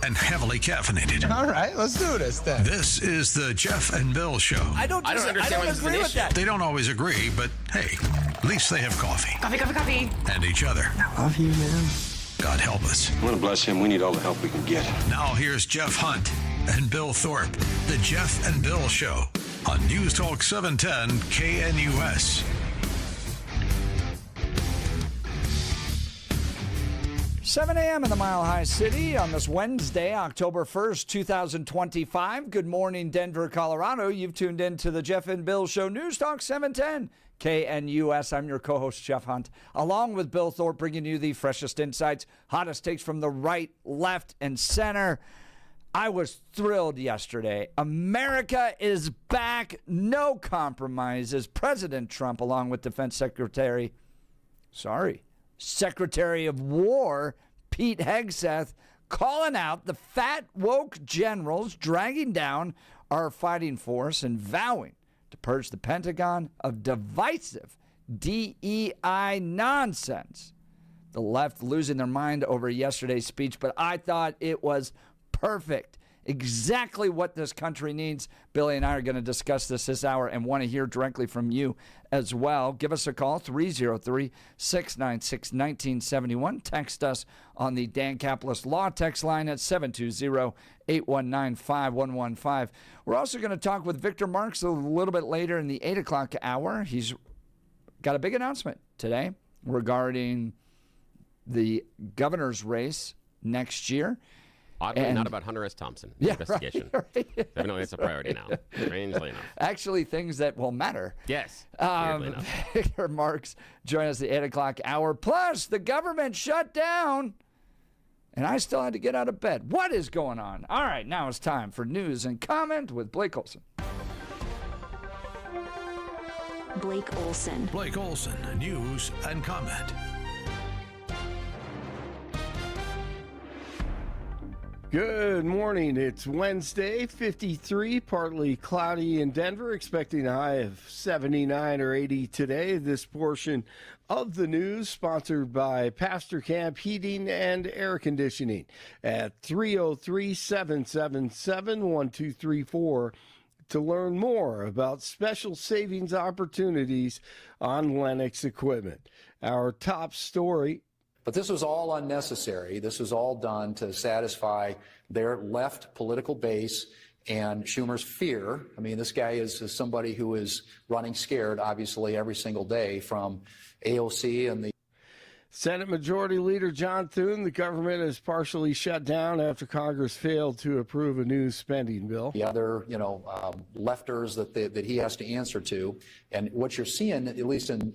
and heavily caffeinated. All right, let's do this then. This is the Jeff and Bill Show. I don't agree with that. They don't always agree, but hey, at least they have coffee. Coffee. And each other. I love you, man. God help us. I want to bless him. We need all the help we can get. Now here's Jeff Hunt and Bill Thorpe. The Jeff and Bill Show on News Talk 710 KNUS. 7 a.m. in the Mile High City on this Wednesday, October 1st, 2025. Good morning, Denver, Colorado. You've tuned in to the Jeff and Bill Show, News Talk 710 KNUS. I'm your co-host, Jeff Hunt, along with Bill Thorpe, bringing you the freshest insights, hottest takes from the right, left, and center. I was thrilled yesterday. America is back. No compromises. President Trump, along with Defense Secretary of War Pete Hegseth, calling out the fat woke generals dragging down our fighting force and vowing to purge the Pentagon of divisive DEI nonsense. The left losing their mind over yesterday's speech, but I thought it was perfect. Exactly what this country needs. Billy and I are going to discuss this hour and want to hear directly from you as well. Give us a call, 303-696-1971. Text us on the Dan Capitalist Law text line at 720-819-5115. We're also going to talk with Victor Marks a little bit later in the 8 o'clock hour. He's got a big announcement today regarding the governor's race next year. Oddly, not about Hunter S. Thompson investigation. Right. Evidently, it's a priority now, strangely enough. Actually, things that will matter. Yes, weirdly enough. Victor Marks join us at the 8 o'clock hour. Plus, the government shut down, and I still had to get out of bed. What is going on? All right, now it's time for news and comment with Blake Olson. Blake Olson, news and comment. Good morning. It's Wednesday, 53, partly cloudy in Denver, expecting a high of 79 or 80 today. This portion of the news sponsored by Pastor Camp Heating and Air Conditioning at 303-777-1234 to learn more about special savings opportunities on Lennox equipment. Our top story. But this was all unnecessary. This was all done to satisfy their left political base and Schumer's fear. I mean, this guy is somebody who is running scared, obviously, every single day from AOC and the Senate Majority Leader John Thune. The government is partially shut down after Congress failed to approve a new spending bill. The other, lefters that he has to answer to. And what you're seeing, at least in,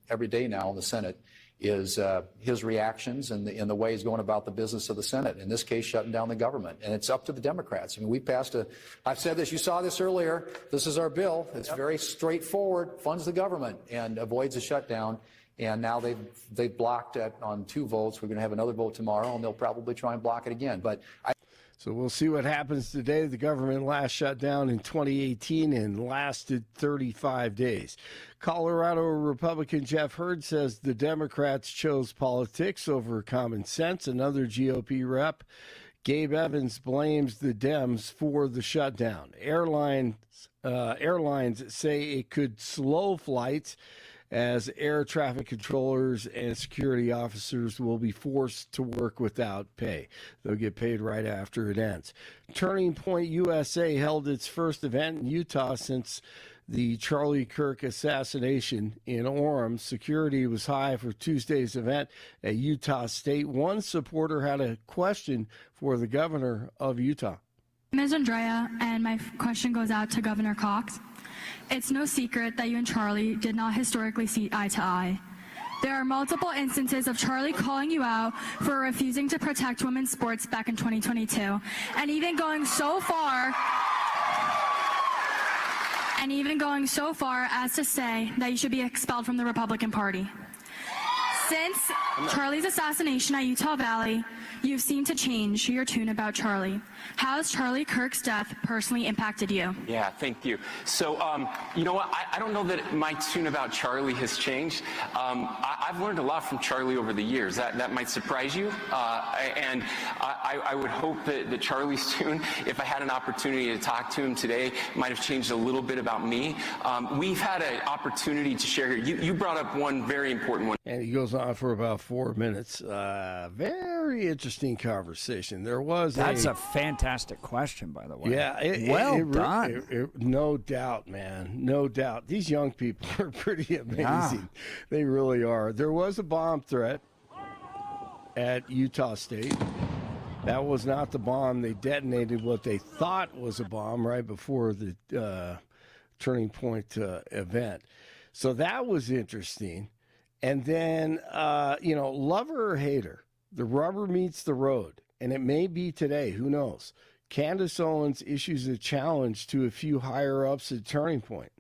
every day now in the Senate, is his reactions and the way he's going about the business of the Senate. In this case, shutting down the government. And it's up to the Democrats. I mean, I've said this, you saw this earlier. This is our bill. It's very straightforward, funds the government and avoids a shutdown. And now they've blocked it on 2 votes. We're going to have another vote tomorrow, and they'll probably try and block it again. So we'll see what happens today. The government last shut down in 2018 and lasted 35 days. Colorado Republican Jeff Hurd says the Democrats chose politics over common sense. Another GOP rep, Gabe Evans, blames the Dems for the shutdown. Airlines say it could slow flights as air traffic controllers and security officers will be forced to work without pay. They'll get paid right after it ends. Turning Point USA held its first event in Utah since the Charlie Kirk assassination in Orem. Security was high for Tuesday's event at Utah State. One supporter had a question for the governor of Utah. My name is Andrea, and my question goes out to Governor Cox. It's no secret that you and Charlie did not historically see eye to eye. There are multiple instances of Charlie calling you out for refusing to protect women's sports back in 2022, and even going so far as to say that you should be expelled from the Republican Party. Since Charlie's assassination at Utah Valley, you've seemed to change your tune about Charlie. How has Charlie Kirk's death personally impacted you? Yeah, thank you. So, you know what? I don't know that my tune about Charlie has changed. I've learned a lot from Charlie over the years. That might surprise you. And I would hope that Charlie's tune, if I had an opportunity to talk to him today, might have changed a little bit about me. We've had an opportunity to share here. You brought up one very important one. And he goes on for about 4 minutes. Very interesting conversation. That's a fantastic question, by the way. Yeah. Well done. No doubt, man. No doubt. These young people are pretty amazing. Yeah. They really are. There was a bomb threat at Utah State. That was not the bomb. They detonated what they thought was a bomb right before the Turning Point event. So that was interesting. And then, lover or hater, the rubber meets the road. And it may be today. Who knows? Candace Owens issues a challenge to a few higher-ups at Turning Point.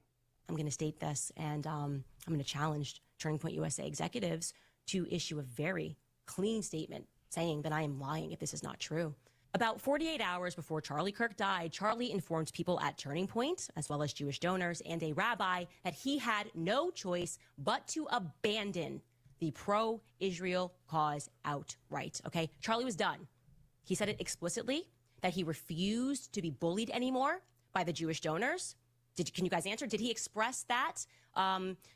I'm going to state this, and I'm going to challenge Turning Point USA executives to issue a very clean statement saying that I am lying if this is not true. About 48 hours before Charlie Kirk died, Charlie informed people at Turning Point, as well as Jewish donors and a rabbi, that he had no choice but to abandon the pro-Israel cause outright, okay? Charlie was done. He said it explicitly, that he refused to be bullied anymore by the Jewish donors. Can you guys answer? Did he express that?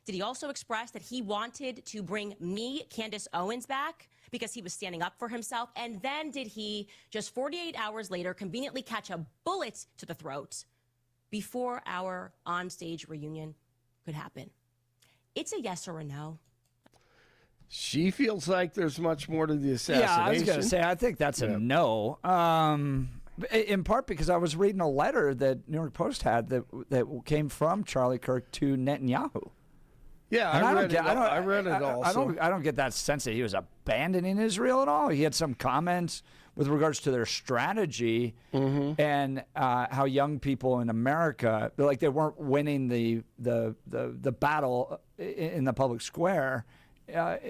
Did he also express that he wanted to bring me, Candace Owens, back because he was standing up for himself? And then did he, just 48 hours later, conveniently catch a bullet to the throat before our onstage reunion could happen? It's a yes or a no. She feels like there's much more to the assassination. Yeah, I was going to say, I think that's a no. In part because I was reading a letter that New York Post had that came from Charlie Kirk to Netanyahu. Yeah, I read it also. I don't get that sense that he was abandoning Israel at all. He had some comments with regards to their strategy and how young people in America, like they weren't winning the battle in the public square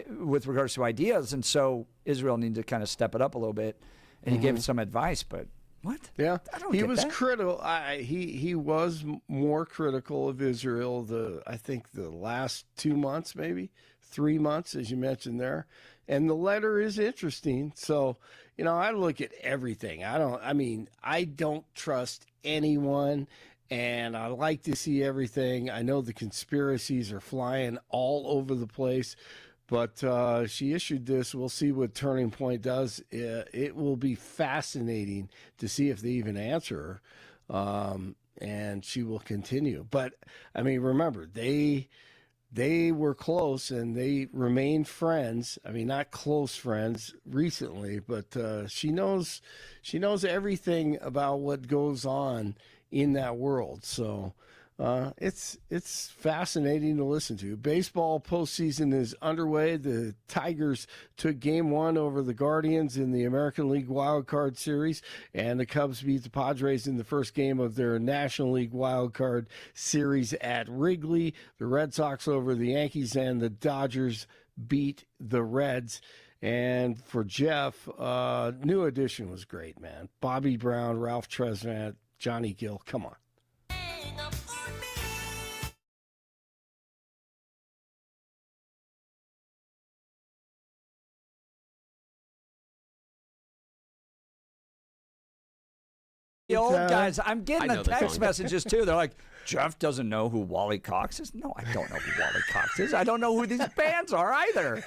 with regards to ideas, and so Israel needed to kind of step it up a little bit. And he gave some advice, but what? Yeah, he was critical. He was more critical of Israel. I think the last 2 months, maybe 3 months, as you mentioned there. And the letter is interesting. So, I look at everything. I don't trust anyone, and I like to see everything. I know the conspiracies are flying all over the place. But she issued this. We'll see what Turning Point does. It will be fascinating to see if they even answer her. And she will continue. But, remember, they were close and they remained friends. Not close friends recently, but she knows everything about what goes on in that world. So it's fascinating to listen to. Baseball postseason is underway. The Tigers took Game 1 over the Guardians in the American League Wild Card Series, and the Cubs beat the Padres in the first game of their National League Wild Card Series at Wrigley. The Red Sox over the Yankees, and the Dodgers beat the Reds. And for Jeff, new addition was great, man. Bobby Brown, Ralph Tresvant, Johnny Gill. Come on. The old guys, I'm getting the text messages too. They're like, Jeff doesn't know who Wally Cox is. No, I don't know who Wally Cox is. I don't know who these bands are either.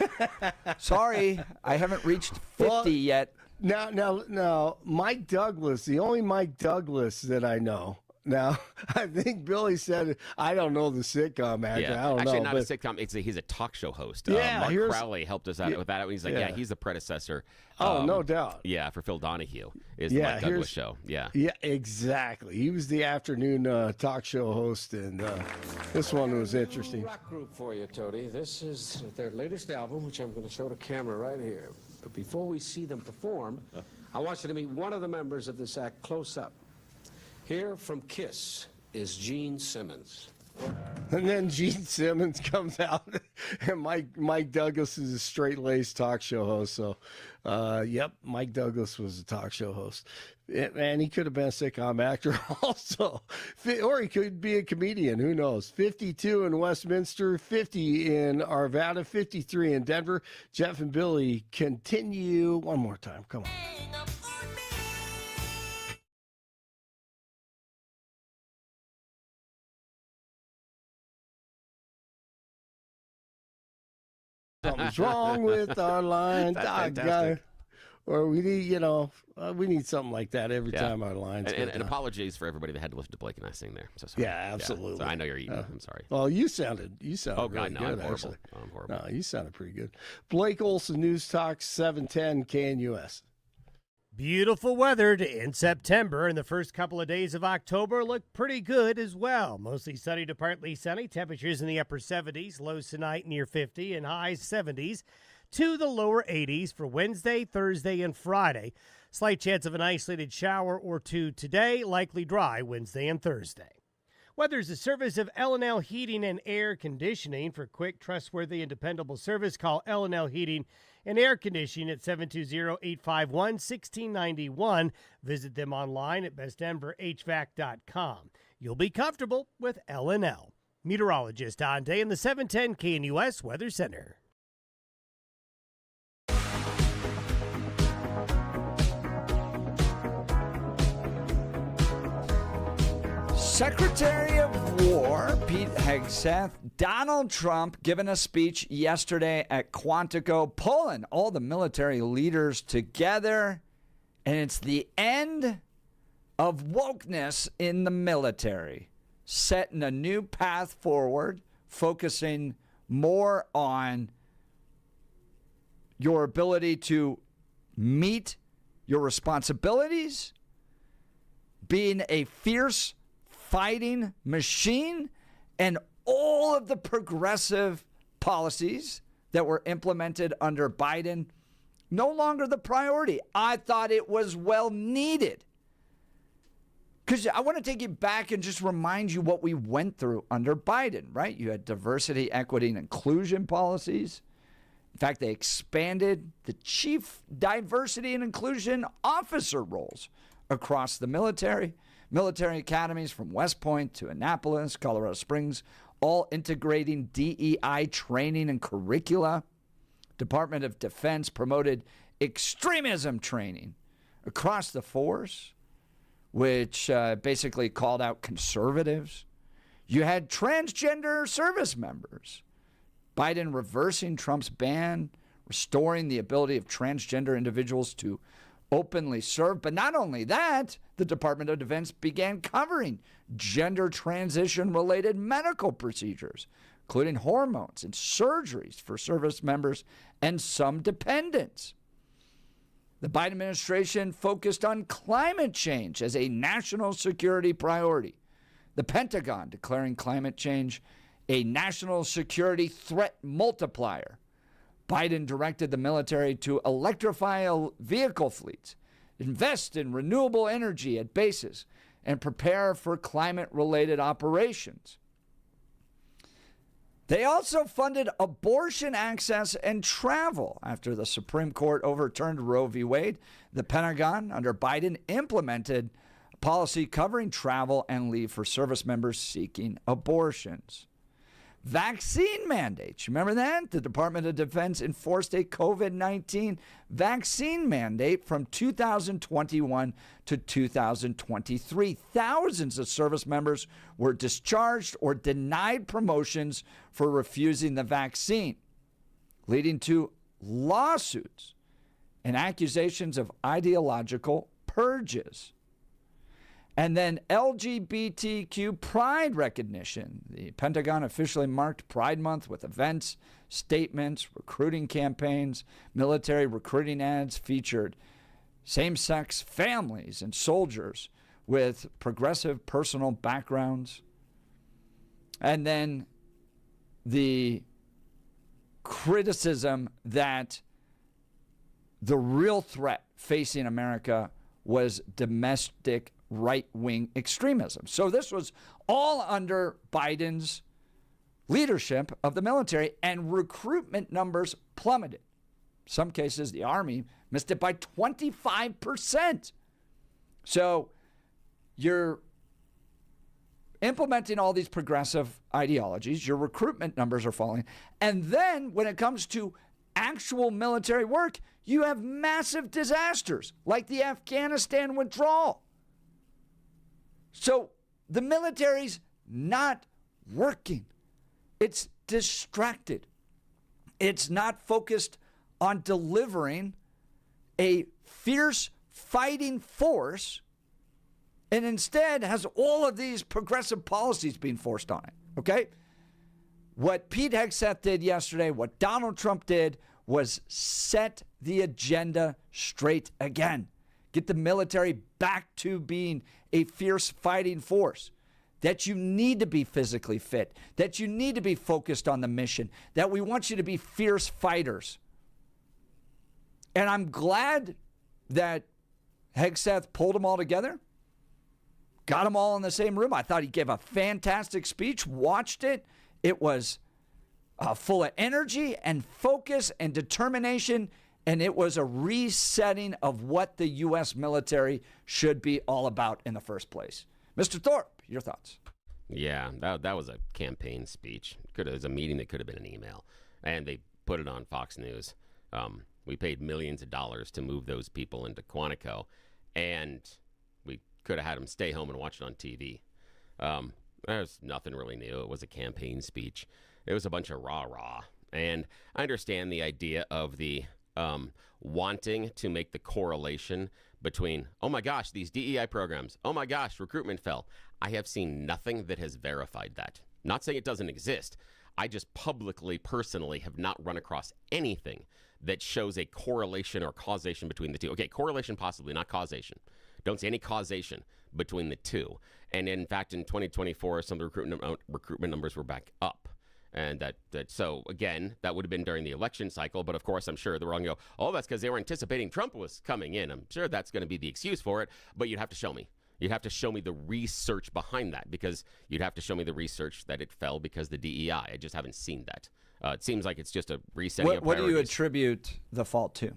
Sorry, I haven't reached 50 yet. Now, Mike Douglas, the only Mike Douglas that I know. Now, I think Billy said, I don't know the sitcom actor. Yeah. I don't Actually, know. not a sitcom. He's a talk show host. Yeah, Mark Crowley helped us out with that. He's like, he's the predecessor. No doubt. Yeah, for Phil Donahue is the Mike Douglas show. Yeah. Yeah, exactly. He was the afternoon talk show host, and this one was interesting. Rock group for you, Tony. This is their latest album, which I'm going to show the camera right here. But before we see them perform, I want you to meet one of the members of this act close up. Here from Kiss is Gene Simmons. And then Gene Simmons comes out. And Mike Douglas is a straight-laced talk show host. So, yep, Mike Douglas was a talk show host. And he could have been a sitcom actor also. Or he could be a comedian. Who knows? 52 in Westminster, 50 in Arvada, 53 in Denver. Jeff and Billy continue one more time. Come on. Something's wrong with our line. Fantastic. Or we need, we need something like that every time our lines go and down. apologies for everybody that had to listen to Blake and I sing there. So sorry. Yeah, absolutely. So I know you're eating. I'm sorry. Well, you sounded Oh, really God, no, good, I'm horrible. actually. I'm horrible. No, you sounded pretty good. Blake Olson, News Talk 710 KNUS. Beautiful weather to end September, and the first couple of days of October look pretty good as well. Mostly sunny to partly sunny. Temperatures in the upper 70s, lows tonight near 50, and highs 70s to the lower 80s for Wednesday, Thursday, and Friday. Slight chance of an isolated shower or two today, likely dry Wednesday and Thursday. Weather is a service of L&L Heating and Air Conditioning. For quick, trustworthy, and dependable service, call L&L Heating and Air Conditioning at 720-851-1691. Visit them online at bestdenverhvac.com. You'll be comfortable with L&L. Meteorologist Don Day in the 710 KNUS Weather Center. Secretary of War Pete Hegseth, Donald Trump giving a speech yesterday at Quantico, pulling all the military leaders together, and it's the end of wokeness in the military, setting a new path forward, focusing more on your ability to meet your responsibilities, being a fierce fighting machine, and all of the progressive policies that were implemented under Biden no longer the priority. I thought it was well needed. Because I want to take you back and just remind you what we went through under Biden, right? You had diversity, equity, and inclusion policies. In fact, they expanded the chief diversity and inclusion officer roles across the military. Military academies from West Point to Annapolis, Colorado Springs, all integrating DEI training and curricula. Department of Defense promoted extremism training across the force, which basically called out conservatives. You had transgender service members. Biden reversing Trump's ban, restoring the ability of transgender individuals to openly serve. But not only that, the Department of Defense began covering gender transition-related medical procedures, including hormones and surgeries for service members and some dependents. The Biden administration focused on climate change as a national security priority. The Pentagon declaring climate change a national security threat multiplier. Biden directed the military to electrify vehicle fleets, invest in renewable energy at bases, and prepare for climate-related operations. They also funded abortion access and travel. After the Supreme Court overturned Roe v. Wade, the Pentagon, under Biden, implemented a policy covering travel and leave for service members seeking abortions. Vaccine mandates. Remember that? The Department of Defense enforced a COVID-19 vaccine mandate from 2021 to 2023. Thousands of service members were discharged or denied promotions for refusing the vaccine, leading to lawsuits and accusations of ideological purges. And then LGBTQ pride recognition. The Pentagon officially marked Pride Month with events, statements, recruiting campaigns. Military recruiting ads featured same-sex families and soldiers with progressive personal backgrounds. And then the criticism that the real threat facing America was domestic right-wing extremism. So this was all under Biden's leadership of the military, and recruitment numbers plummeted. In some cases, the Army missed it by 25%. So you're implementing all these progressive ideologies, your recruitment numbers are falling, and then when it comes to actual military work, you have massive disasters like the Afghanistan withdrawal. So the military's not working. It's distracted. It's not focused on delivering a fierce fighting force, and instead has all of these progressive policies being forced on it, okay? What Pete Hegseth did yesterday, what Donald Trump did, was set the agenda straight again. Get the military back to being a fierce fighting force. That you need to be physically fit. That you need to be focused on the mission. That we want you to be fierce fighters. And I'm glad that Hegseth pulled them all together. Got them all in the same room. I thought he gave a fantastic speech. Watched it. It was full of energy and focus and determination, and it was a resetting of what the U.S. military should be all about in the first place. Mr. Thorpe, your thoughts? Yeah, that was a campaign speech. It was a meeting that could have been an email, and they put it on Fox News. We paid millions of dollars to move those people into Quantico, and we could have had them stay home and watch it on TV. There's nothing really new. It was a campaign speech. It was a bunch of rah-rah. And I understand the idea of the wanting to make the correlation between, oh my gosh, these DEI programs, oh my gosh, recruitment fell. I have seen nothing that has verified that. Not saying it doesn't exist. I just publicly, personally have not run across anything that shows a correlation or causation between the two. Okay, correlation possibly, not causation. Don't see any causation between the two. And in fact, in 2024, some of the recruitment numbers were back up. And so again, that would have been during the election cycle. But of course, I'm sure they're all going to go, oh, that's because they were anticipating Trump was coming in. I'm sure that's going to be the excuse for it. But you'd have to show me. You'd have to show me the research behind that, because you'd have to show me the research that it fell because the DEI. I just haven't seen that. It seems like it's just a resetting of priorities. What do you attribute the fault to?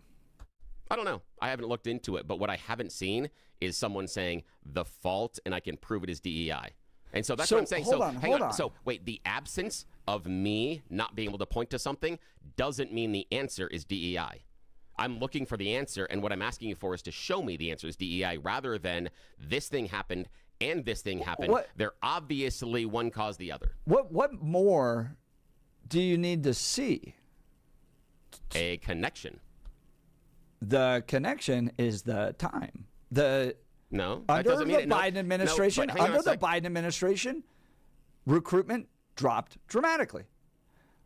I don't know. I haven't looked into it. But what I haven't seen is someone saying the fault, and I can prove it is DEI. And so that's what I'm saying. Hold on. So wait, the absence of me not being able to point to something doesn't mean the answer is DEI. I'm looking for the answer, and what I'm asking you for is to show me the answer is DEI, rather than this thing happened and this thing happened. They're obviously one caused the other. What more do you need to see? A connection. The connection is the time. No, under the Biden administration, Biden administration, recruitment dropped dramatically.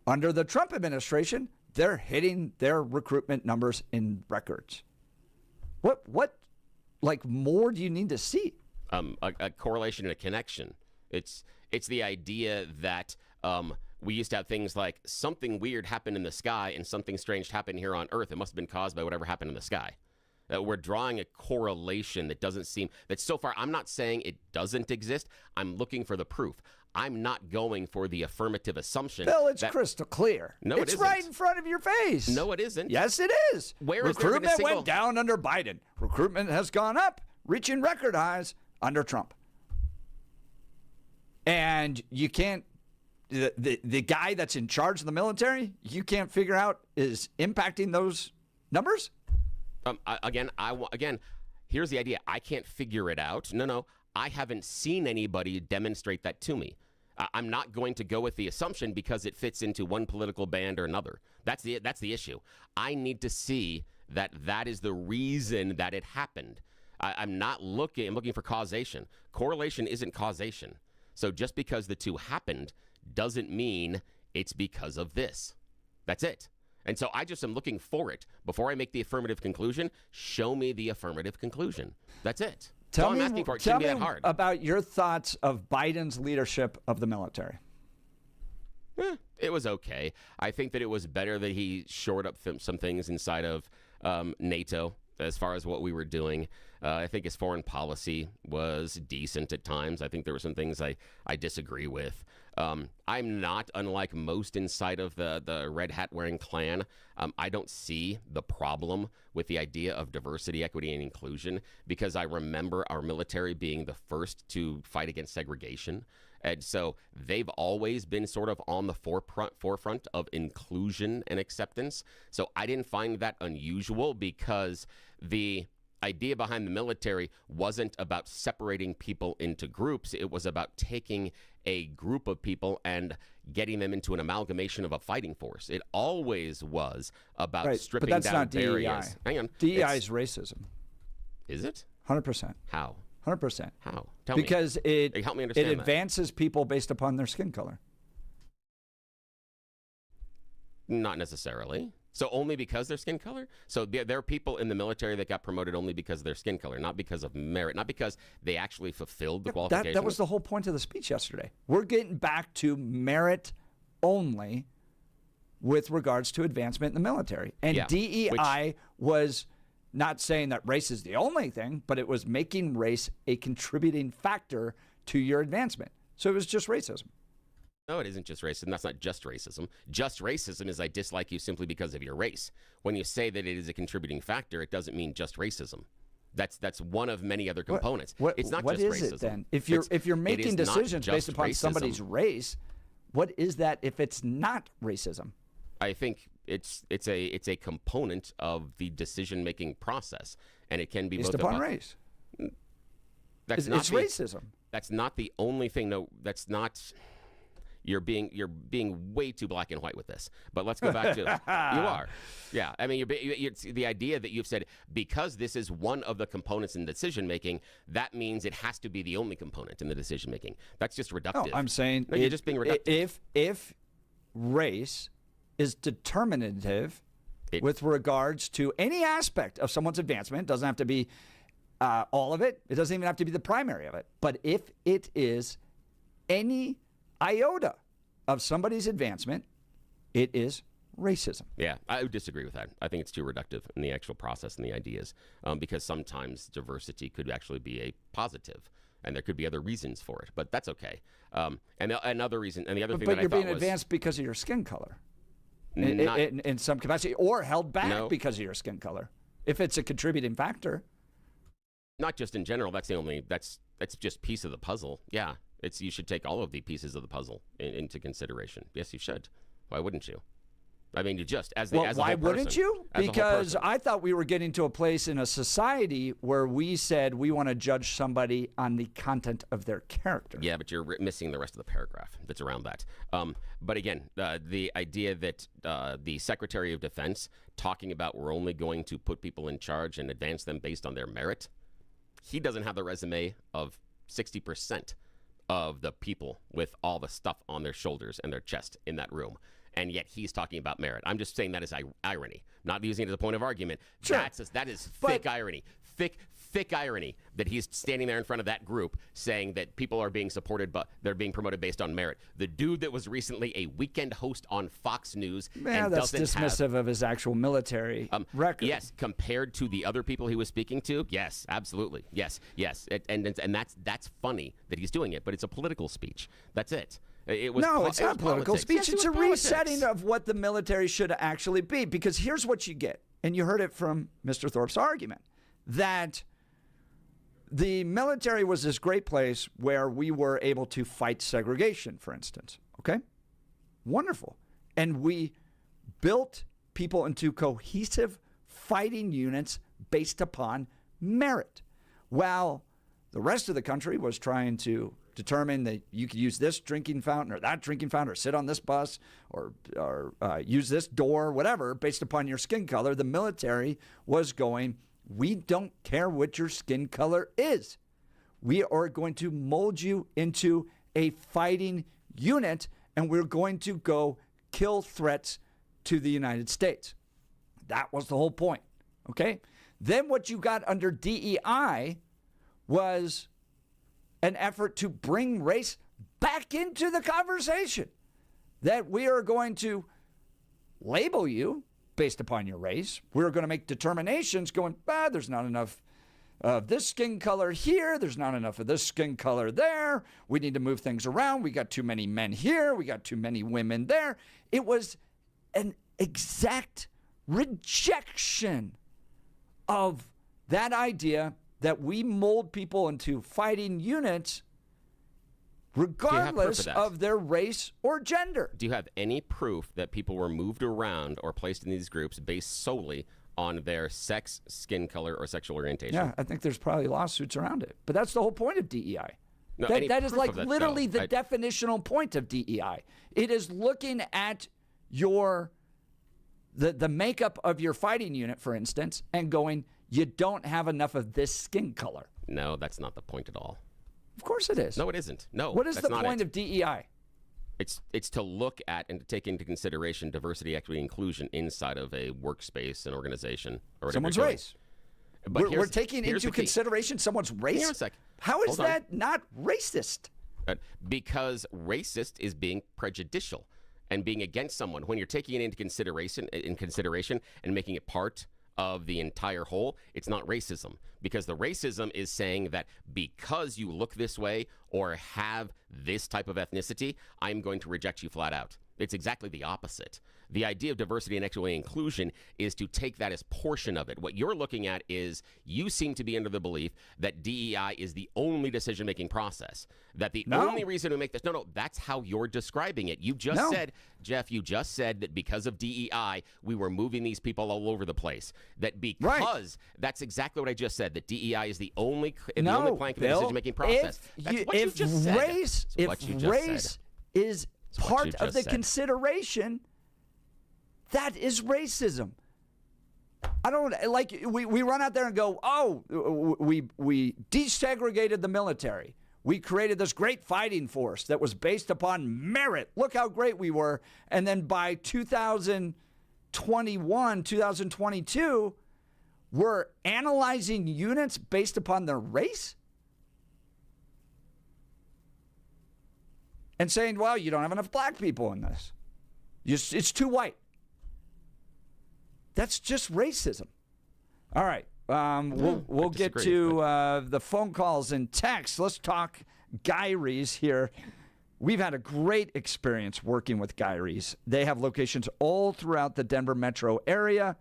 Under the Trump administration, they're hitting their recruitment numbers in records. What more do you need to see? A correlation and a connection. It's the idea that we used to have things like something weird happened in the sky and something strange happened here on Earth. It must have been caused by whatever happened in the sky. We're drawing a correlation that doesn't seem, that so far, I'm not saying it doesn't exist. I'm looking for the proof. I'm not going for the affirmative assumption. Bill, it's crystal clear. No, it isn't. It's right in front of your face. No, it isn't. Yes, it is. Where recruitment went down under Biden. Recruitment has gone up, reaching record highs under Trump. And you can't, the guy that's in charge of the military, you can't figure out is impacting those numbers? Again, here's the idea. I can't figure it out. No. I haven't seen anybody demonstrate that to me. I'm not going to go with the assumption because it fits into one political band or another. That's the issue. I need to see that is the reason that it happened. I'm looking for causation. Correlation isn't causation. So just because the two happened doesn't mean it's because of this. That's it. And so I just am looking for it. Before I make the affirmative conclusion, show me the affirmative conclusion. That's it. That's all I'm asking for. It shouldn't be that hard. About your thoughts of Biden's leadership of the military. It was okay. I think that it was better that he shored up some things inside of NATO. as far as what we were doing. I think his foreign policy was decent at times. I think there were some things I disagree with. I'm not, unlike most inside of the red hat wearing clan, I don't see the problem with the idea of diversity, equity, and inclusion, because I remember our military being the first to fight against segregation. And so they've always been sort of on the forefront of inclusion and acceptance. So I didn't find that unusual, because the idea behind the military wasn't about separating people into groups. It was about taking a group of people and getting them into an amalgamation of a fighting force. It always was about stripping but that's down not barriers. DEI. Hang on. DEI is racism. Is it? 100%. How? 100%. How? Tell me. Because it Help me understand that. advances people based upon their skin color. Not necessarily. So only because their skin color? So there are people in the military that got promoted only because of their skin color, not because of merit, not because they actually fulfilled the qualifications. That was the whole point of the speech yesterday. We're getting back to merit only with regards to advancement in the military. And DEI was not saying that race is the only thing, but it was making race a contributing factor to your advancement. So it was just racism. No, it isn't just racism. That's not just racism. Just racism is I dislike you simply because of your race. When you say that it is a contributing factor, it doesn't mean just racism. That's one of many other components. What it's not just racism. What is it then? If you're making decisions based upon somebody's race, what is that if it's not racism? I think it's a component of the decision-making process, and it can be based both upon about race. It's racism. That's not the only thing. No, that's not. You're being way too black and white with this. But let's go back to you are. Yeah, I mean, it's the idea that you've said because this is one of the components in decision making, that means it has to be the only component in the decision making. That's just reductive. No, I'm saying you're just being reductive. If race is determinative with regards to any aspect of someone's advancement, it doesn't have to be all of it. It doesn't even have to be the primary of it. But if it is any iota of somebody's advancement, it is racism. Yeah, I would disagree with that. I think it's too reductive in the actual process and the ideas, because sometimes diversity could actually be a positive, and there could be other reasons for it. But that's okay. And another reason, and the other thing that I thought was, but you're being advanced because of your skin color, in some capacity, or held back because of your skin color. If it's a contributing factor, not just in general. That's just piece of the puzzle. Yeah. You should take all of the pieces of the puzzle into consideration. Yes, you should. Why wouldn't you? I mean, you just as a whole person. Why wouldn't you? Because I thought we were getting to a place in a society where we said we want to judge somebody on the content of their character. Yeah, but you're missing the rest of the paragraph that's around that. But again, the idea that the Secretary of Defense talking about we're only going to put people in charge and advance them based on their merit, he doesn't have the resume of 60% of the people with all the stuff on their shoulders and their chest in that room. And yet he's talking about merit. I'm just saying that as irony, not using it as a point of argument. Sure. That is thick irony. Thick irony that he's standing there in front of that group saying that people are being supported, but they're being promoted based on merit. The dude that was recently a weekend host on Fox News and that's dismissive of his actual military record. Yes, compared to the other people he was speaking to, yes, absolutely, yes. And that's funny that he's doing it, but it's a political speech. That's it. It's not political speech. Yes, it's a politics. resetting of what the military should actually be. Because here's what you get, and you heard it from Mr. Thorpe's argument, that the military was this great place where we were able to fight segregation, for instance. Okay? Wonderful. And we built people into cohesive fighting units based upon merit. While the rest of the country was trying to determine that you could use this drinking fountain or that drinking fountain or sit on this bus or use this door, whatever, based upon your skin color, the military was going, we don't care what your skin color is. We are going to mold you into a fighting unit, and we're going to go kill threats to the United States. That was the whole point, okay? Then what you got under DEI was an effort to bring race back into the conversation, that we are going to label you based upon your race. We're going to make determinations going, there's not enough of this skin color here. There's not enough of this skin color there. We need to move things around. We got too many men here. We got too many women there. It was an exact rejection of that idea that we mold people into fighting units regardless of their race or gender. Do you have any proof that people were moved around or placed in these groups based solely on their sex, skin color, or sexual orientation? Yeah, I think there's probably lawsuits around it. But that's the whole point of DEI. No, that is like literally the definitional point of DEI. It is looking at the makeup of your fighting unit, for instance, and going, you don't have enough of this skin color. No, that's not the point at all. Of course it is. No, it isn't. No. What is the point of DEI? It's to look at and to take into consideration diversity, equity, inclusion inside of a workspace, an organization, or someone's race. But we're taking into consideration someone's race? Here a sec. How is that not racist? Because racist is being prejudicial and being against someone. When you're taking it into consideration and making it part of the entire whole, it's not racism, because the racism is saying that because you look this way or have this type of ethnicity, I'm going to reject you flat out. It's exactly the opposite. The idea of diversity and equity and inclusion is to take that as portion of it. What you're looking at is you seem to be under the belief that DEI is the only decision-making process, that the only reason we make this. No, that's how you're describing it. You just said, Jeff, you just said that because of DEI, we were moving these people all over the place. That because that's exactly what I just said, that DEI is the only plank of the decision-making process. That's what you just said. If race is part of the consideration, that is racism. I don't like we run out there and go, we desegregated the military. We created this great fighting force that was based upon merit. Look how great we were. And then by 2021, 2022, we're analyzing units based upon their race? And saying, well, you don't have enough black people in this. It's too white. That's just racism. All right. We'll get to the phone calls and texts. Let's talk Guy Rees here. We've had a great experience working with Guy Rees. They have locations all throughout the Denver metro area.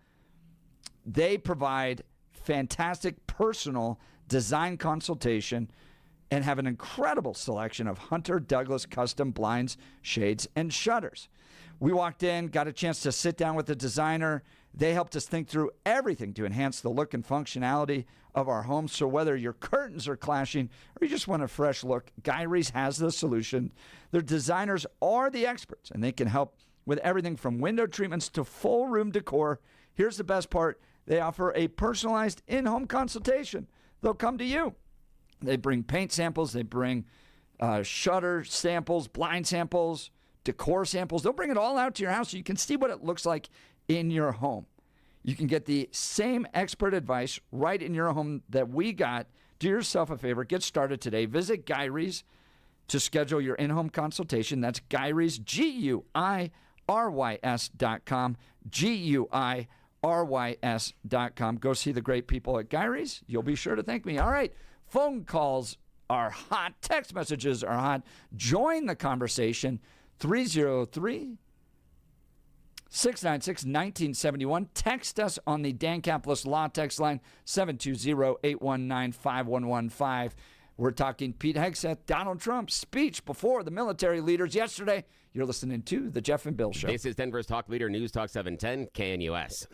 They provide fantastic personal design consultation and have an incredible selection of Hunter Douglas custom blinds, shades, and shutters. We walked in, got a chance to sit down with the designer. They helped us think through everything to enhance the look and functionality of our home. So whether your curtains are clashing or you just want a fresh look, Guy Rees has the solution. Their designers are the experts, and they can help with everything from window treatments to full room decor. Here's the best part. They offer a personalized in-home consultation. They'll come to you. They bring paint samples. They bring shutter samples, blind samples, decor samples. They'll bring it all out to your house so you can see what it looks like in your home. You can get the same expert advice right in your home that we got. Do yourself a favor. Get started today. Visit Guy Rees to schedule your in-home consultation. That's Guy Rees, GUIRYS.com, GUIRYS.com. Go see the great people at Guy Rees. You'll be sure to thank me. All right. Phone calls are hot. Text messages are hot. Join the conversation. 303-696-1971. Text us on the Dan Caplis Law text line, 720-819-5115. We're talking Pete Hegseth, Donald Trump's speech before the military leaders yesterday. You're listening to The Jeff and Bill Show. This is Denver's Talk Leader, News Talk 710, KNUS.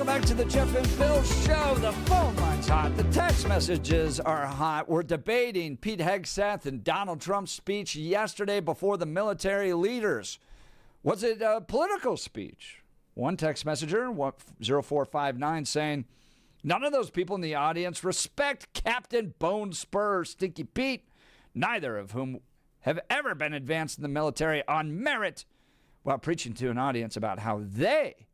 Welcome back to the Jeff and Bill Show. The phone line's hot. The text messages are hot. We're debating Pete Hegseth and Donald Trump's speech yesterday before the military leaders. Was it a political speech? One text messenger, 0459, saying, none of those people in the audience respect Captain Bone Spur Stinky Pete, neither of whom have ever been advanced in the military on merit, while preaching to an audience about how they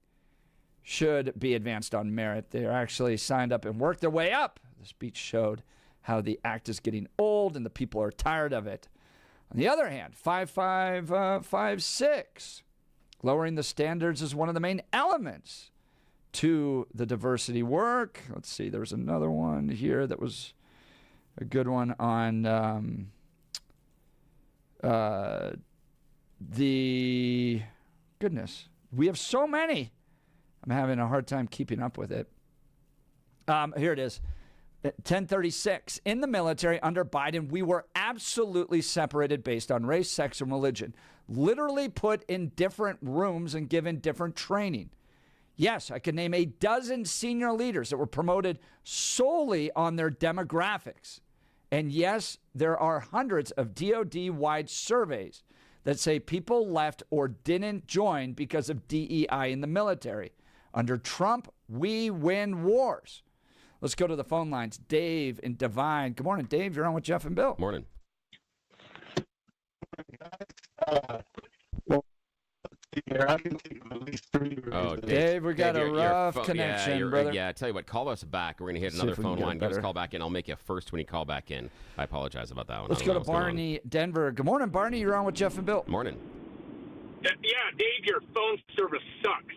should be advanced on merit. They're actually signed up and worked their way up. The speech showed how the act is getting old and the people are tired of it. On the other hand, 5556, lowering the standards is one of the main elements to the diversity work. Let's see, there was another one here that was a good one on the goodness. We have so many. I'm having a hard time keeping up with it. Here it is. 1036. In the military under Biden, we were absolutely separated based on race, sex, and religion. Literally put in different rooms and given different training. Yes, I could name a dozen senior leaders that were promoted solely on their demographics. And yes, there are hundreds of DOD-wide surveys that say people left or didn't join because of DEI in the military. Under Trump, we win wars. Let's go to the phone lines. Dave in Divine. Good morning, Dave. You're on with Jeff and Bill. Morning. Dave, we got a rough connection, brother. Yeah, I tell you what, call us back. We're going to hit another phone line. Give us a call back in. I'll make you first when you call back in. I apologize about that one. Let's go to Barney, Denver. Good morning, Barney. You're on with Jeff and Bill. Morning. Yeah, Dave, your phone service sucks.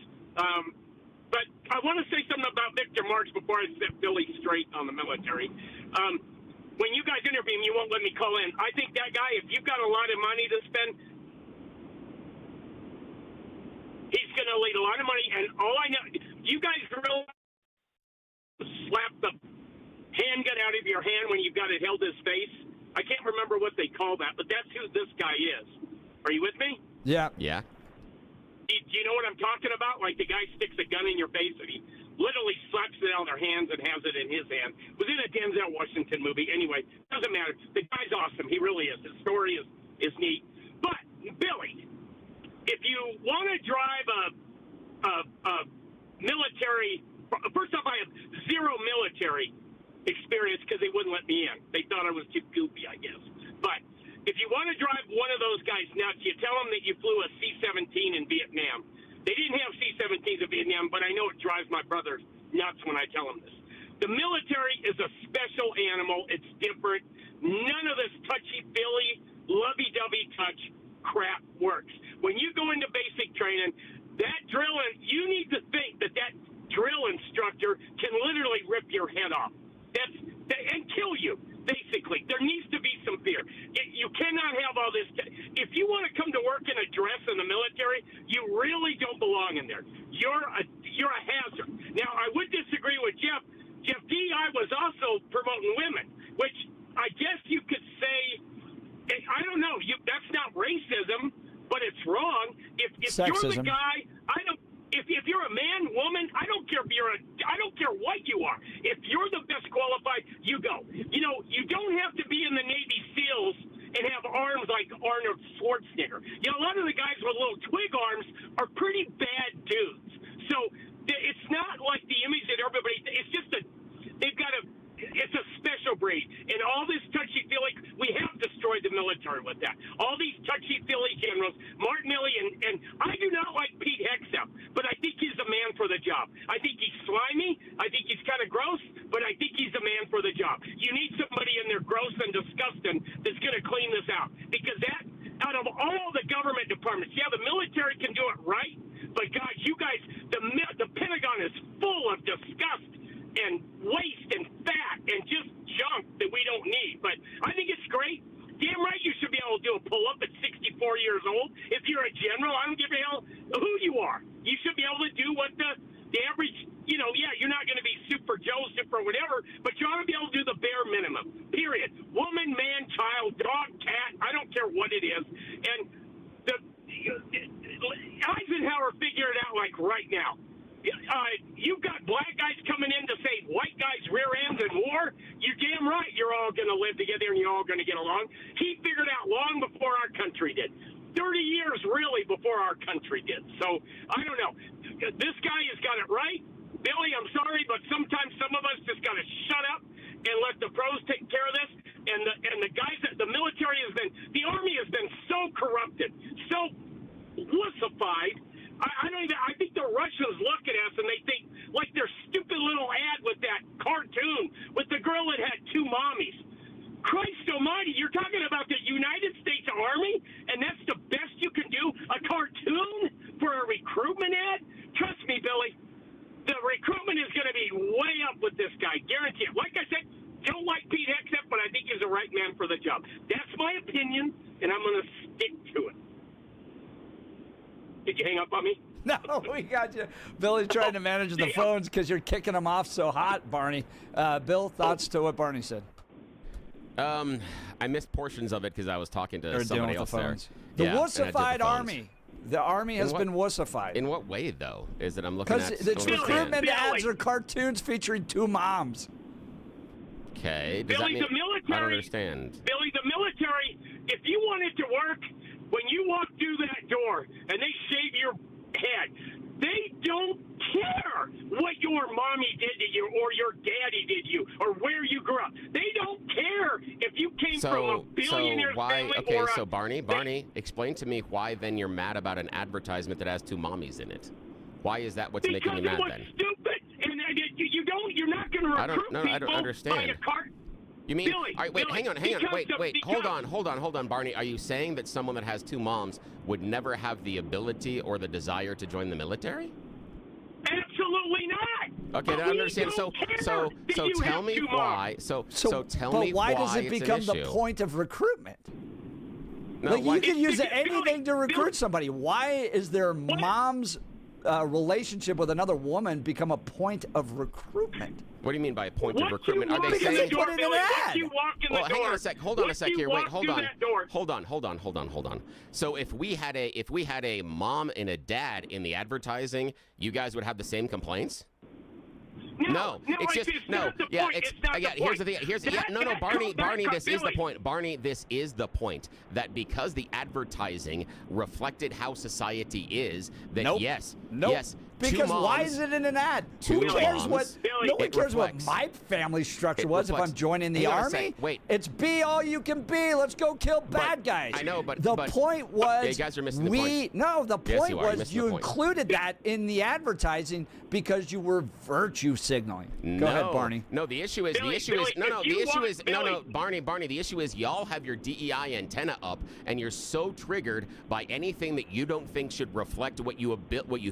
But I want to say something about Victor March before I set Billy straight on the military. When you guys interview him, you won't let me call in. I think that guy, if you've got a lot of money to spend, he's going to lead a lot of money. And all I know, you guys really slap the handgun out of your hand when you've got it held his face. I can't remember what they call that, but that's who this guy is. Are you with me? Yeah. Yeah. Do you know what I'm talking about? Like the guy sticks a gun in your face and he literally slaps it out of their hands and has it in his hand. It was in a Denzel Washington movie. Anyway, doesn't matter. The guy's awesome. He really is. His story is neat. But, Billy, if you want to drive a military, first off, I have zero military experience because they wouldn't let me in. They thought I was too goofy, I guess. But if you want to drive one of those guys nuts, you tell them that you flew a C-17 in Vietnam. They didn't have C-17s in Vietnam, but I know it drives my brother nuts when I tell them this. The military is a special animal. It's different. None of this touchy-feely, lovey-dovey touch crap works. When you go into basic training, that drilling, you need to think that drill instructor can literally rip your head off. And kill you. Basically, there needs to be some fear. You cannot have all this. If you want to come to work in a dress in the military, you really don't belong in there. You're a hazard. Now, I would disagree with Jeff. Jeff DI was also promoting women, which I guess you could say, I don't know. That's not racism, but it's wrong. If you're the guy, If you're a man, woman, I don't care I don't care what you are. If you're the best qualified, you go. You know, you don't have to be in the Navy SEALs and have arms like Arnold Schwarzenegger. You know, a lot of the guys with little twig arms are pretty bad dudes. So it's not like the image that everybody. It's just it's a special breed. And all this touchy-feely, we have destroyed the military with that. All these touchy-feely generals, Martin Milley, and I do not like Pete Hegseth, but I think he's the man for the job. I think he's slimy. I think he's kind of gross, but I think he's the man for the job. You need somebody in there gross and disgusting that's going to clean this out. Because out of all the government departments, yeah, the military can do it right, but God, you guys, the Pentagon is full of disgust and waste and fat and just junk that we don't need. But I think it's great. Damn right you should be able to do a pull-up at 64 years old. If you're a general, I don't give a hell who you are. You should be able to do what the average, you're not going to be super Joe, super whatever, but you ought to be able to do the bare minimum, period. Woman, man, child, dog, cat, I don't care what it is. And Eisenhower figured it out like right now. You've got black guys coming in to save white guys' rear ends in war. You're damn right you're all going to live together and you're all going to get along. He figured out long before our country did. 30 years, really, before our country did. So, I don't know. This guy has got it right. Billy, I'm sorry, but sometimes some of us just got to shut up and let the pros take care of this. And the guys that the military has been, the Army has been so corrupted, so wussified. I think the Russians look at us and they think, like their stupid little ad with that cartoon with the girl that had two mommies. Christ almighty, you're talking about the United States Army, and that's the best you can do? A cartoon for a recruitment ad? Trust me, Billy, the recruitment is going to be way up with this guy, guarantee it. Like I said, don't like Pete Hegseth, but I think he's the right man for the job. That's my opinion, and I'm going to stick to it. Did you hang up on me? No, we got you. Billy's trying to manage the phones because you're kicking them off so hot, Barney. Bill, thoughts to what Barney said? I missed portions of it because I was talking to somebody else there. The wussified Army. The Army has been wussified. In what way, though? Is it I'm looking at? Because the recruitment ads are cartoons featuring two moms. Okay. Does Billy, that mean, the military. I don't understand. Billy, the military, if you want it to work, when you walk through that door and they shave your head, they don't care what your mommy did to you or your daddy did to you or where you grew up. They don't care if you came from a billionaire's family or so Barney, explain to me why then you're mad about an advertisement that has two mommies in it. Why is that what's making you mad then? Because it was stupid, and you're not going to recruit people I don't understand. by a cart. You mean? Billy, all right, wait, Billy, hang on. Wait. Hold on, Barney. Are you saying that someone that has two moms would never have the ability or the desire to join the military? Absolutely not. Okay, then I understand. So tell me why. So tell me why does it become the point of recruitment? No, you can use anything to recruit somebody. Why is their mom's relationship with another woman become a point of recruitment? What do you mean by a point of recruitment? Are they saying? Put it in an ad. Well, hang on a sec. Hold on a sec here. Wait, hold on. So if we had a mom and a dad in the advertising, you guys would have the same complaints? No, it's just no. Yeah, here's the thing. Barney, this is the point. Barney, this is the point that because the advertising reflected how society is, that yes. Because why is it in an ad? Who cares what? No one cares what my family structure was if I'm joining the Army. Wait, it's be all you can be. Let's go kill bad guys. I know, but the point was you guys are missing the point. No, the point was you included that in the advertising because you were virtue signaling. Go ahead, Barney. No, the issue is Barney. The issue is y'all have your DEI antenna up, and you're so triggered by anything that you don't think should reflect what you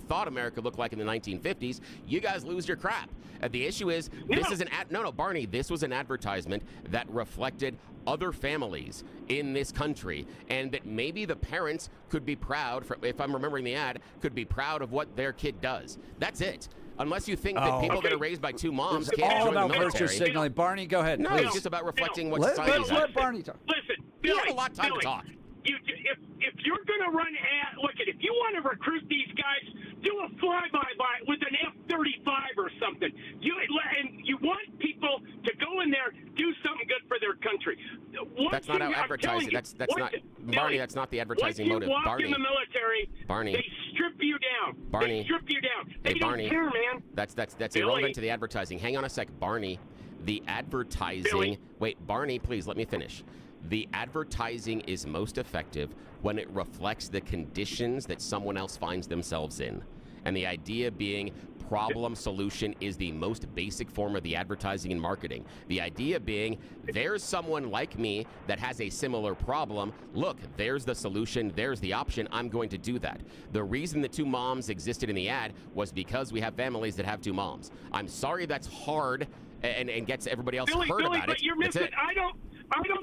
thought America looked like in the 1950s. You guys lose your crap. The issue is this is an ad. No, Barney. This was an advertisement that reflected other families in this country, and that maybe the parents could be proud. If I'm remembering the ad, could be proud of what their kid does. That's it. Unless you think that people that are raised by two moms can't join the military. Virtue signaling. Barney, go ahead. No, please. it's just about reflecting what society is. Let Barney talk. Listen, you have a lot of time to talk. If you're going to run ad, if you want to recruit these guys, do a fly-by-by with an F-35 or something. You want people to go in there, do something good for their country. That's not how advertising. That's not Barney. That's not the advertising motive. Once you walk Barney. in the military, Barney. They strip you down. Barney. They strip you down. They Hey, Barney. don't care, man. That's irrelevant to the advertising. Hang on a sec, Barney. The advertising. Billy. Wait, Barney, please let me finish. The advertising is most effective when it reflects the conditions that someone else finds themselves in. And the idea being problem solution is the most basic form of the advertising and marketing. The idea being there's someone like me that has a similar problem. Look, there's the solution. There's the option. I'm going to do that. The reason the two moms existed in the ad was because we have families that have two moms. I'm sorry that's hard and gets everybody else hurt about it. But you're missing. I don't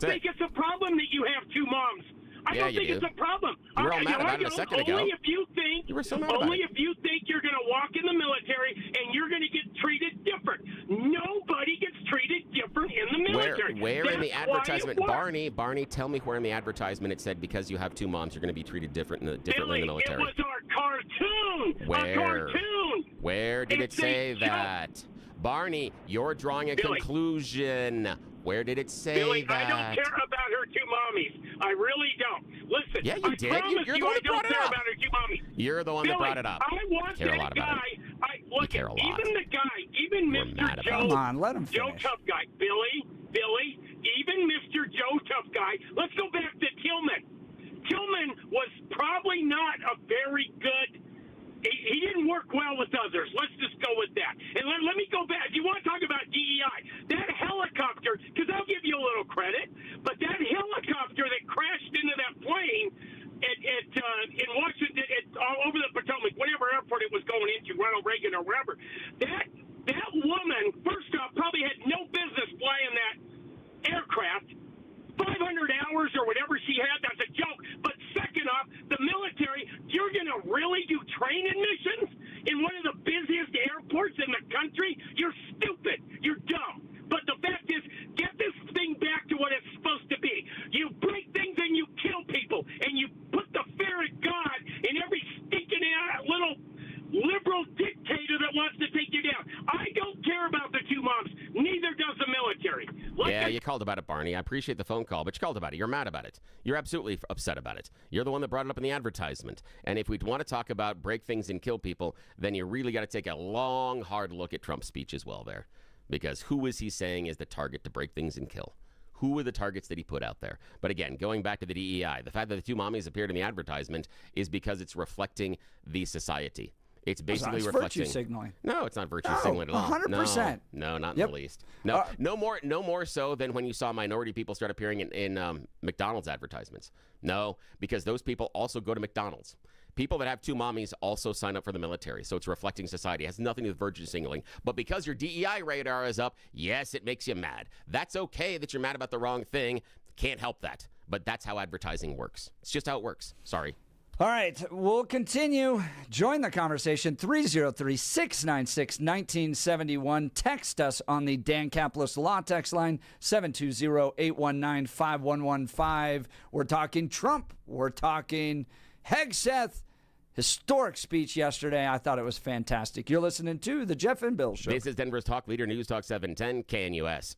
think it's a problem that you have two moms. I don't think it's a problem. You were all mad about it a second ago. Only if you think you're going to walk in the military and you're going to get treated different. Nobody gets treated different in the military. Where in the advertisement, Barney, tell me where in the advertisement it said because you have two moms, you're going to be treated differently in the military. It was our cartoon. Where? A cartoon. Where did it say that? Barney, you're drawing a conclusion. Where did it say Billy, that? I don't care about her two mommies. I really don't. Listen, Yeah, you did. You're the one that brought it up. About her two mommies. You're the one Billy, that brought it up. I want care a that lot about guy. it. Look, you care a lot. even the guy, even Mr. Joe. Come on, let him Joe finish. Tough Guy. Billy, even Mr. Joe Tough Guy. Let's go back to Tillman. Tillman was probably not a very good. He didn't work well with others. Let's just go with that. And let me go back. If you want to talk about DEI, that helicopter, because I'll give you a little credit, but that helicopter that crashed into that plane in Washington, all over the Potomac, whatever airport it was going into, Ronald Reagan or wherever, that woman, first off, probably had no business flying that aircraft. 500 hours or whatever she had, that's a joke. But second off, the military, you're going to really do training missions in one of the busiest airports in the country? You're stupid. You're dumb. But the fact is, get this thing back to what it's supposed to be. You break things and you kill people, and you put the fear of God in every stinking little liberal dictator that wants to take you down. I don't care about the two moms. Neither does the military. You called about it, Barney. I appreciate the phone call, but you called about it. You're mad about it. You're absolutely upset about it. You're the one that brought it up in the advertisement. And if we want to talk about break things and kill people, then you really got to take a long, hard look at Trump's speech as well there. Because who is he saying is the target to break things and kill? Who are the targets that he put out there? But again, going back to the DEI, the fact that the two mommies appeared in the advertisement is because it's reflecting the more It's basically reflecting virtue signaling. No, it's not virtue signaling at all. 100%. No, not in the least. No, no more so than when you saw minority people start appearing in McDonald's advertisements. No, because those people also go to McDonald's. People that have two mommies also sign up for the military, so it's reflecting society. It has nothing to do with virtue signaling. But because your DEI radar is up, yes, it makes you mad. That's okay that you're mad about the wrong thing. Can't help that. But that's how advertising works. It's just how it works. Sorry. All right, we'll continue. Join the conversation, 303-696-1971. Text us on the Dan Caplis Law text line, 720-819-5115. We're talking Trump. We're talking Hegseth. Historic speech yesterday. I thought it was fantastic. You're listening to The Jeff and Bill Show. This is Denver's Talk Leader, News Talk 710, KNUS.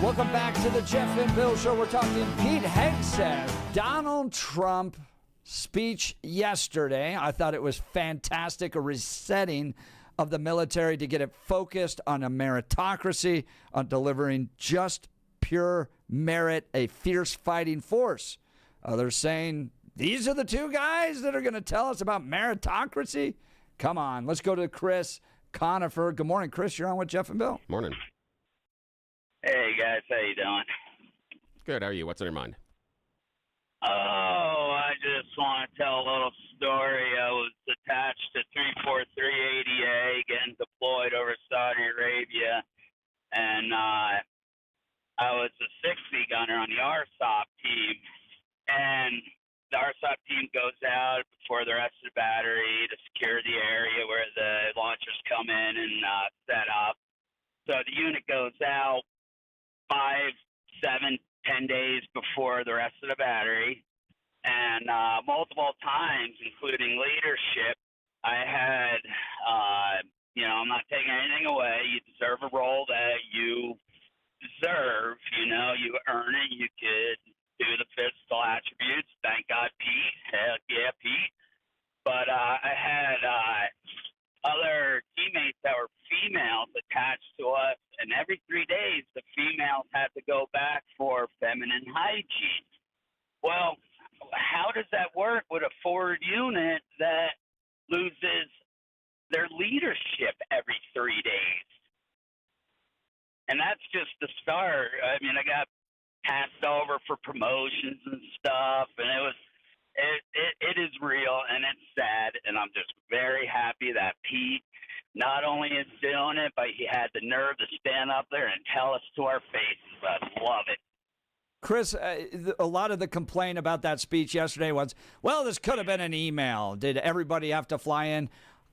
Welcome back to the Jeff and Bill Show. We're talking Pete Hegseth, Donald Trump speech yesterday. I thought it was fantastic, a resetting of the military to get it focused on a meritocracy, on delivering just pure merit, a fierce fighting force. Others saying, these are the two guys that are going to tell us about meritocracy? Come on, let's go to Chris Conifer. Good morning, Chris. You're on with Jeff and Bill. Morning. Hey, guys. How you doing? Good. How are you? What's on your mind? Oh, I just want to tell a little story. I was attached to 34380A, getting deployed over Saudi Arabia, and I was a 60 gunner on the RSOP team, and the RSOP team goes out before the rest of the battery to secure the area where the launchers come in and set up. So the unit goes out 5, 7, 10 days before the rest of the battery, and multiple times, including leadership, I had, I'm not taking anything away. You deserve a role that you deserve. You earn it. You could do the physical attributes. Thank God, Pete. Heck yeah, Pete. But I had other teammates that were females attached to us, and every 3 days the females had to go back for feminine hygiene. Well, how does that work with a forward unit that loses their leadership every 3 days? And that's just the start. I mean, I got passed over for promotions and stuff, and it is real, and it's sad, and I'm just very happy that Pete not only is doing it, but he had the nerve to stand up there and tell us to our faces. I love it. Chris, a lot of the complaint about that speech yesterday was, well, this could have been an email. Did everybody have to fly in?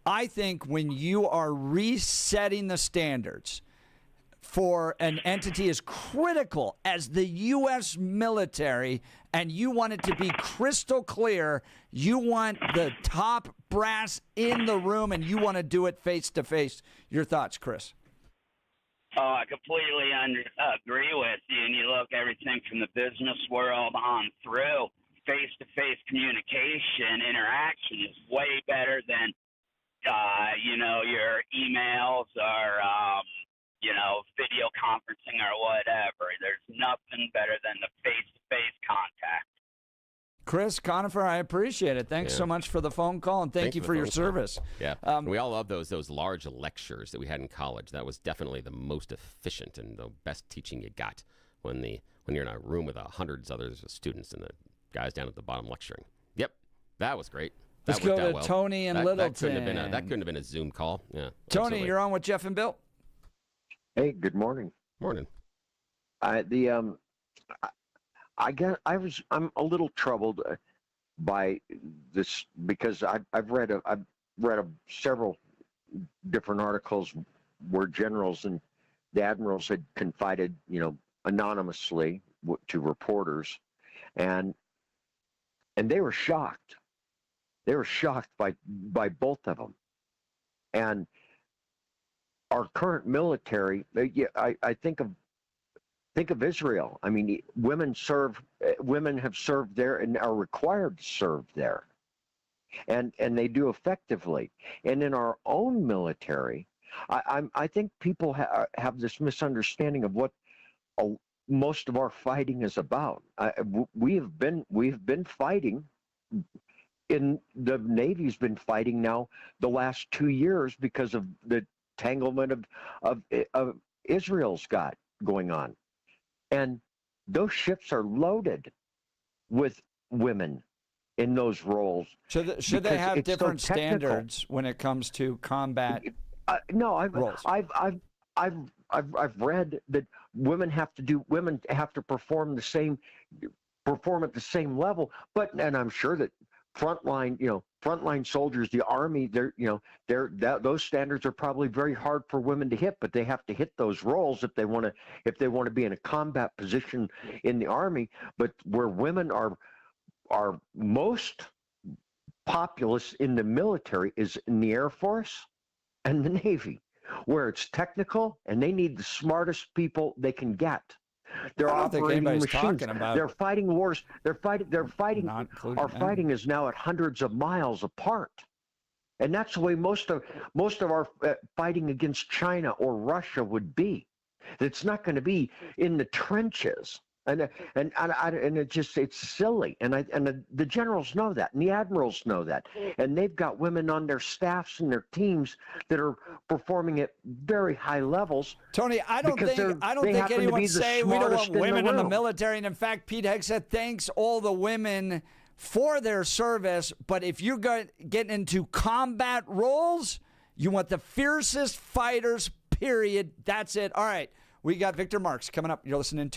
I think when you are resetting the standards for an entity as critical as the U.S. military, and you want it to be crystal clear, you want the top brass in the room, and you want to do it face to face. Your thoughts, Chris? Oh, I completely agree with you. And you look everything from the business world on through, face-to-face communication, interaction is way better than, your emails or, video conferencing or whatever. There's nothing better than the face-to-face contact. Chris Conifer, I appreciate it. Thanks so much for the phone call, and thank you for your service. Yeah, we all love those large lectures that we had in college. That was definitely the most efficient and the best teaching you got when you're in a room with hundreds of other students and the guys down at the bottom lecturing. Yep, that was great. Let's go to Tony and Littleton. That couldn't have been a Zoom call. Yeah, Tony, absolutely. you're on with Jeff and Bill. Hey, good morning. Morning. I'm a little troubled by this because I've read several different articles where generals and the admirals had confided, anonymously to reporters, and they were shocked. They were shocked by both of them, and our current military. I think of Israel. I mean, women have served there and are required to serve there, and they do effectively. And in our own military, I think people have this misunderstanding of what most of our fighting is about. We've been fighting. In the Navy's been fighting now the last 2 years because of the entanglement of Israel's got going on. And those ships are loaded with women in those roles. Should they have different standards when it comes to combat? No, roles? I've read that women have to perform at the same level. And I'm sure that frontline soldiers, the Army, those standards are probably very hard for women to hit, but they have to hit those roles if they want to be in a combat position in the Army. But where women are most populous in the military is in the Air Force and the Navy, where it's technical and they need the smartest people they can get. They're I don't think operating anybody's machines. talking about They're fighting wars. They're fighting. Not including Our fighting is now at hundreds of miles apart, and that's the way most of our fighting against China or Russia would be. It's not going to be in the trenches. And it's silly, and the generals know that, and the admirals know that, and they've got women on their staffs and their teams that are performing at very high levels. Tony, I don't think anyone's saying we don't want women in the military, and in fact, Pete Hegseth thanks all the women for their service. But if you're getting into combat roles, you want the fiercest fighters. Period. That's it. All right, we got Victor Marks coming up. You're listening to